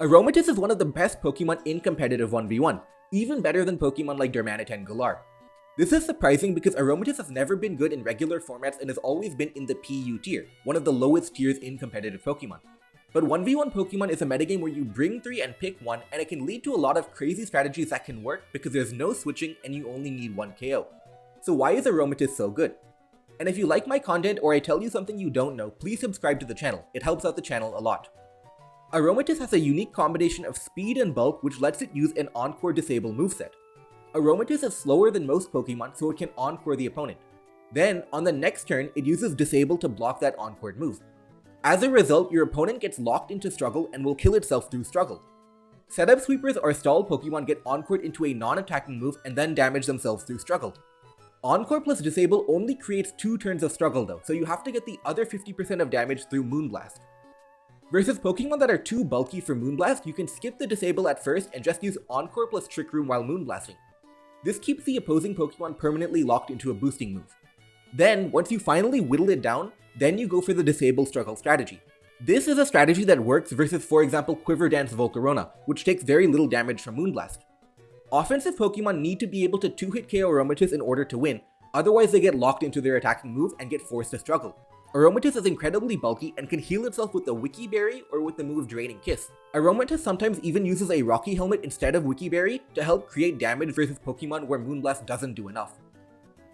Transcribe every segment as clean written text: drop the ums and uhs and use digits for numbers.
Aromatisse is one of the best Pokemon in competitive 1v1, even better than Pokemon like Darmanitan and Galar. This is surprising because Aromatisse has never been good in regular formats and has always been in the PU tier, one of the lowest tiers in competitive Pokemon. But 1v1 Pokemon is a metagame where you bring 3 and pick 1, and it can lead to a lot of crazy strategies that can work because there's no switching and you only need 1 KO. So why is Aromatisse so good? And if you like my content or I tell you something you don't know, please subscribe to the channel, it helps out the channel a lot. Aromatisse has a unique combination of speed and bulk which lets it use an Encore Disable moveset. Aromatisse is slower than most Pokemon, so it can Encore the opponent. Then, on the next turn, it uses Disable to block that Encored move. As a result, your opponent gets locked into Struggle and will kill itself through Struggle. Setup Sweepers or stalled Pokemon get Encored into a non-attacking move and then damage themselves through Struggle. Encore plus Disable only creates 2 turns of Struggle though, so you have to get the other 50% of damage through Moonblast. Versus Pokemon that are too bulky for Moonblast, you can skip the Disable at first and just use Encore plus Trick Room while Moonblasting. This keeps the opposing Pokemon permanently locked into a boosting move. Then, once you finally whittle it down, then you go for the Disable Struggle strategy. This is a strategy that works versus, for example, Quiver Dance Volcarona, which takes very little damage from Moonblast. Offensive Pokemon need to be able to 2-hit KO Aromatisse in order to win, otherwise they get locked into their attacking move and get forced to struggle. Aromatisse is incredibly bulky and can heal itself with the Wiki Berry or with the move Draining Kiss. Aromatisse sometimes even uses a Rocky Helmet instead of Wiki Berry to help create damage versus Pokemon where Moonblast doesn't do enough.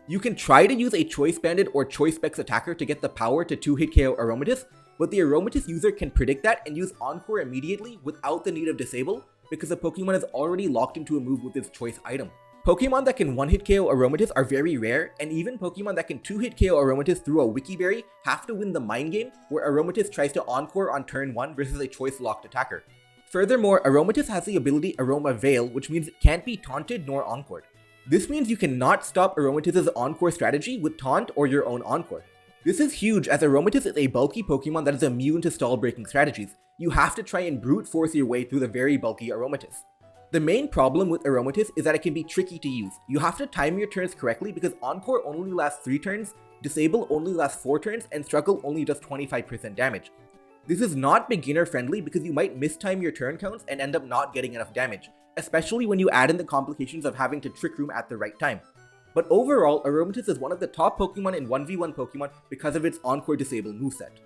You can try to use a Choice Banded or Choice Specs attacker to get the power to 2-hit KO Aromatisse, but the Aromatisse user can predict that and use Encore immediately without the need of Disable because the Pokemon is already locked into a move with its choice item. Pokemon that can 1-hit KO Aromatisse are very rare, and even Pokemon that can 2-hit KO Aromatisse through a Wiki Berry have to win the mind game where Aromatisse tries to Encore on turn 1 versus a choice-locked attacker. Furthermore, Aromatisse has the ability Aroma Veil, which means it can't be taunted nor encored. This means you cannot stop Aromatisse's Encore strategy with Taunt or your own Encore. This is huge as Aromatisse is a bulky Pokemon that is immune to stall breaking strategies. You have to try and brute force your way through the very bulky Aromatisse. The main problem with Aromatisse is that it can be tricky to use. You have to time your turns correctly because Encore only lasts 3 turns, Disable only lasts 4 turns, and Struggle only does 25% damage. This is not beginner friendly because you might mistime your turn counts and end up not getting enough damage, especially when you add in the complications of having to Trick Room at the right time. But overall, Aromatisse is one of the top Pokemon in 1v1 Pokemon because of its Encore Disable moveset.